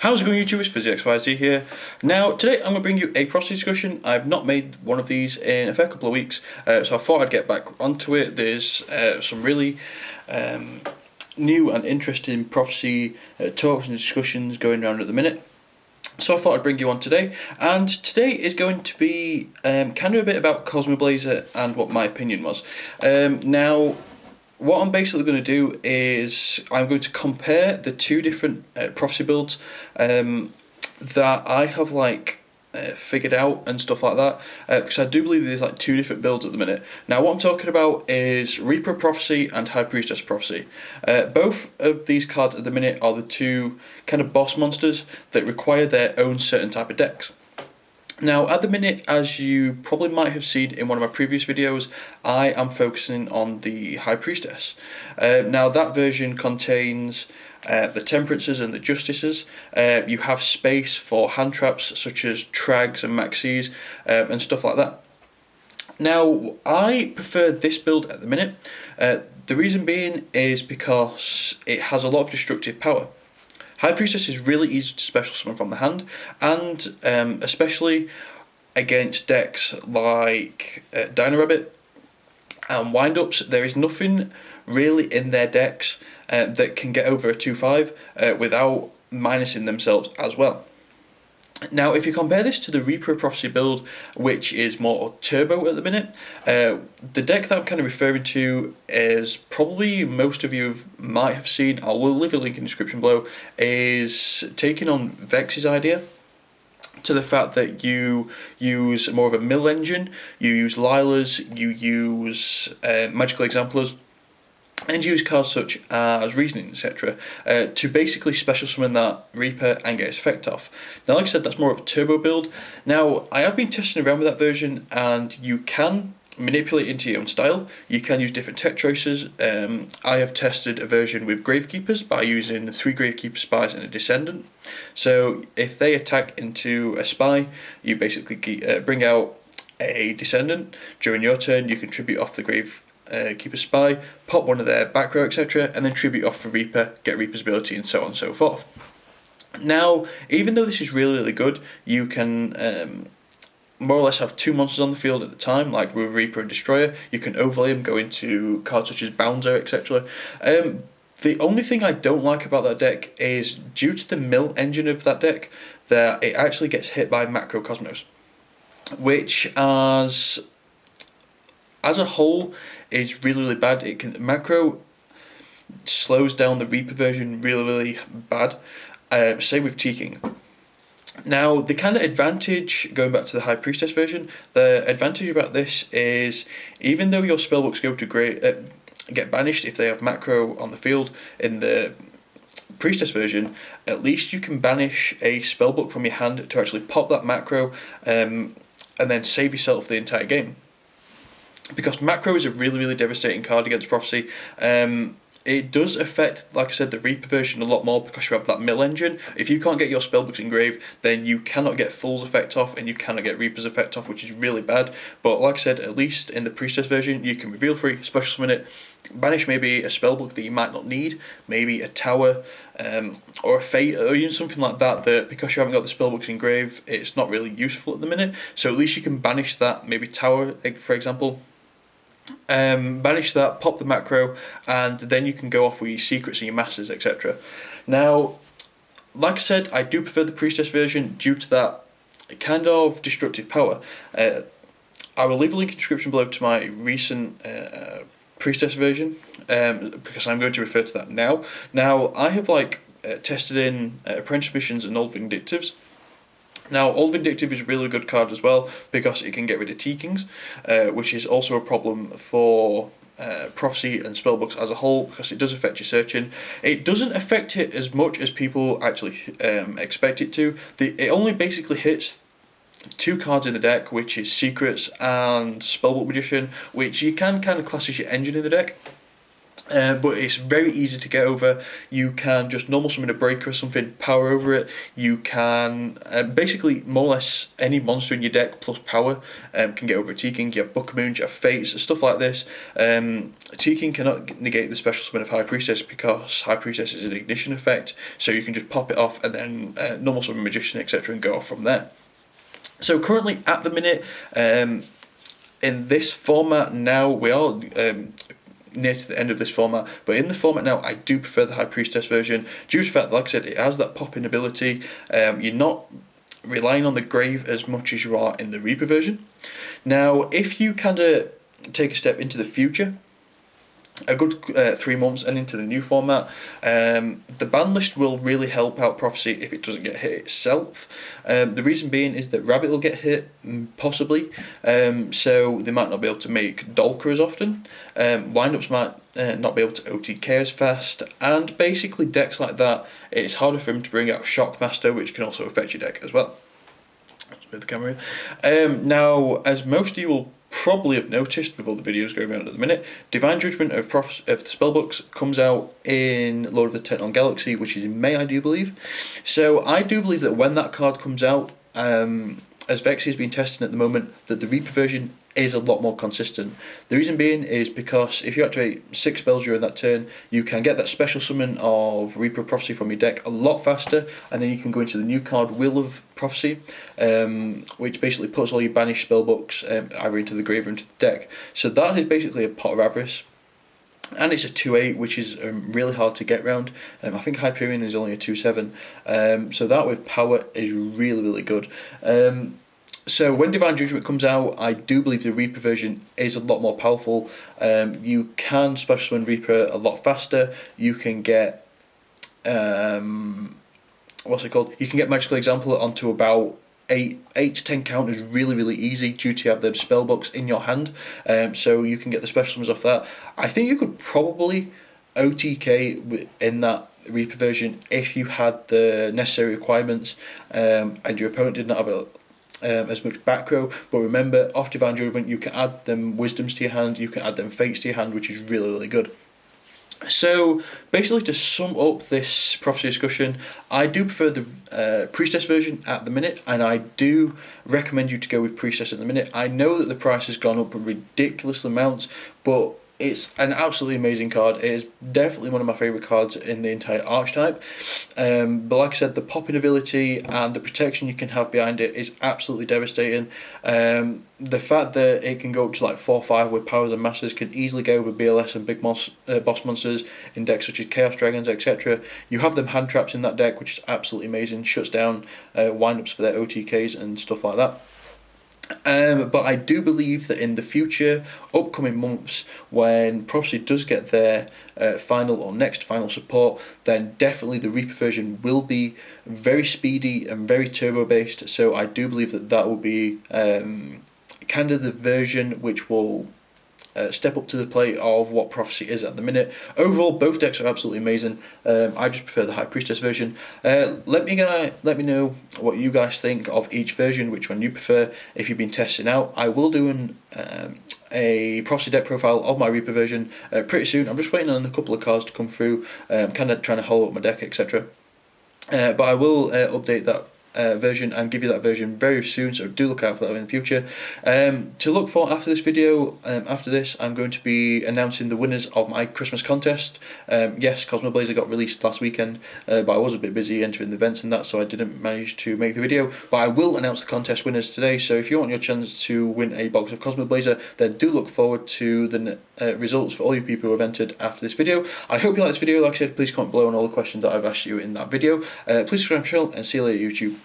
How's it going, YouTube? It's FuzzyXYZ here. Now, today I'm going to bring you a prophecy discussion. I've not made one of these in a fair couple of weeks, so I thought I'd get back onto it. There's some really new and interesting prophecy talks and discussions going around at the minute. So I thought I'd bring you on today, and today is going to be kind of a bit about Cosmoblazer and what my opinion was. Now, what I'm basically going to do is I'm going to compare the two different prophecy builds that I have figured out and stuff like that, because I do believe there's two different builds at the minute. Now what I'm talking about is Reaper Prophecy and High Priestess Prophecy. Both of these cards at the minute are the two kind of boss monsters that require their own certain type of decks. Now, at the minute, as you probably might have seen in one of my previous videos, I am focusing on the High Priestess. Now, that version contains the Temperances and the Justices. You have space for hand traps such as Trags and Maxis and stuff like that. Now, I prefer this build at the minute. The reason being is because it has a lot of destructive power. High Priestess is really easy to special summon from the hand, and especially against decks like Dino Rabbit and Wind-Ups, there is nothing really in their decks that can get over a 2/5 without minusing themselves as well. Now, if you compare this to the Reaper Prophecy build, which is more turbo at the minute, the deck that I'm kind of referring to is probably most of you might have seen, I will leave a link in the description below, is taking on Vex's idea to the fact that you use more of a mill engine, you use Lilas, you use magical examplers, and use cards such as Reasoning, etc. To basically special summon that Reaper and get its effect off. Now, like I said, that's more of a turbo build. Now, I have been testing around with that version, and you can manipulate into your own style. You can use different tech choices. I have tested a version with Gravekeepers by using 3 Gravekeeper spies and a Descendant. So if they attack into a spy, you basically bring out a Descendant. During your turn, you can tribute off the Gravekeeper spy, pop one of their back row, etc., and then tribute off for Reaper, get Reaper's ability, and so on and so forth. Now, even though this is really good, you can more or less have 2 monsters on the field at the time, like with Reaper and Destroyer. You can overlay them, go into cards such as Bouncer, etc. The only thing I don't like about that deck is, due to the mill engine of that deck, that it actually gets hit by Macro Cosmos, which as a whole is really bad. Macro slows down the Reaper version really bad. Same with T-King. Now, the kind of advantage, going back to the High Priestess version, the advantage about this is, even though your spellbooks go to get banished if they have Macro on the field in the Priestess version, at least you can banish a spellbook from your hand to actually pop that Macro and then save yourself the entire game. Because Macro is a really devastating card against Prophecy. It does affect, like I said, the Reaper version a lot more because you have that mill engine. If you can't get your spellbooks engraved, then you cannot get Fool's effect off and you cannot get Reaper's effect off, which is really bad. But like I said, at least in the Priestess version, you can reveal free, special summon it, banish maybe a spellbook that you might not need, maybe a tower or a fate or even something like that, that because you haven't got the spellbooks engraved, it's not really useful at the minute. So at least you can banish that, maybe tower, for example. Banish that, pop the Macro, and then you can go off with your secrets and your masters, etc. Now, like I said, I do prefer the Priestess version due to that kind of destructive power. I will leave a link in the description below to my recent Priestess version, because I'm going to refer to that now. Now, I have tested in Apprentice Missions and Old Vindictives. Now, Old Vindictive is a really good card as well because it can get rid of T-Kings, which is also a problem for Prophecy and Spellbooks as a whole because it does affect your searching. It doesn't affect it as much as people actually expect it to. It only basically hits 2 cards in the deck, which is Secrets and Spellbook Magician, which you can kind of class as your engine in the deck. But it's very easy to get over. You can just normal summon a breaker or something, power over it. You can basically more or less any monster in your deck plus power can get over a T-King. You have Bookamoons, you have Fates, stuff like this. T-King cannot negate the special summon of High Priestess because High Priestess is an ignition effect, so you can just pop it off and then normal summon Magician, etc., and go off from there. So currently at the minute, in this format now, we are near to the end of this format, but in the format now I do prefer the High Priestess version due to the fact that, like I said, it has that pop-in ability. You're not relying on the grave as much as you are in the Reaper version. Now if you kind of take a step into the future, a good 3 months and into the new format, the ban list will really help out Prophecy if it doesn't get hit itself. The reason being is that Rabbit will get hit, possibly, so they might not be able to make Dolker as often. Windups might not be able to OTK as fast, and basically decks like that, it's harder for them to bring out Shockmaster, which can also affect your deck as well. Let's move the camera here. Now, as most of you will probably have noticed with all the videos going around at the minute, Divine Judgment of the Spellbooks comes out in Lord of the Technon Galaxy, which is in May, I do believe. So I do believe that when that card comes out, as Vexy has been testing at the moment, that the Reaper version is a lot more consistent. The reason being is because if you activate 6 spells during that turn, you can get that special summon of Reaper Prophecy from your deck a lot faster, and then you can go into the new card Wheel of Prophecy, which basically puts all your banished spellbooks either into the grave or into the deck. So that is basically a Pot of Avarice. And it's a 2/8, which is really hard to get round. I think Hyperion is only a 2/7, so that with power is really, really good. So when Divine Judgment comes out, I do believe the Reaper version is a lot more powerful. You can special summon Reaper a lot faster. You can get what's it called? You can get Magical Example onto about 8 to 10 counters really, really easy due to you have the spellbooks in your hand. So you can get the special summons off that. I think you could probably OTK in that Reaper version if you had the necessary requirements and your opponent did not have as much back row. But remember, off Divine Judgment you can add them Wisdoms to your hand, you can add them Fates to your hand, which is really, really good. So basically, to sum up this Prophecy discussion, I do prefer the Priestess version at the minute, and I do recommend you to go with Priestess at the minute. I know that the price has gone up a ridiculous amounts, but it's an absolutely amazing card. It is definitely one of my favourite cards in the entire archetype. But like I said, the popping ability and the protection you can have behind it is absolutely devastating. The fact that it can go up to like 4/5 with powers and masters can easily go over BLS and big boss monsters in decks such as Chaos Dragons, etc. You have them hand traps in that deck, which is absolutely amazing. Shuts down windups for their OTKs and stuff like that. But I do believe that in the future, upcoming months, when Prophecy does get their final or next final support, then definitely the Reaper version will be very speedy and very turbo based. So I do believe that that will be kind of the version which will step up to the plate of what Prophecy is at the minute. Overall, both decks are absolutely amazing. I just prefer the High Priestess version. Let me know what you guys think of each version, which one you prefer. If you've been testing out, I will do a Prophecy deck profile of my Reaper version pretty soon. I'm just waiting on a couple of cards to come through. Kind of trying to hollow up my deck, etc. But I will update that version and give you that version very soon, so do look out for that in the future. To look for after this video, after this I'm going to be announcing the winners of my Christmas contest. Yes, Cosmoblazer got released last weekend, but I was a bit busy entering the events and that, so I didn't manage to make the video, but I will announce the contest winners today. So if you want your chance to win a box of Cosmoblazer, then do look forward to the results for all you people who have entered after this video. I hope you like this video. Like I said, please comment below on all the questions that I've asked you in that video. Please subscribe to the channel and see you later, YouTube.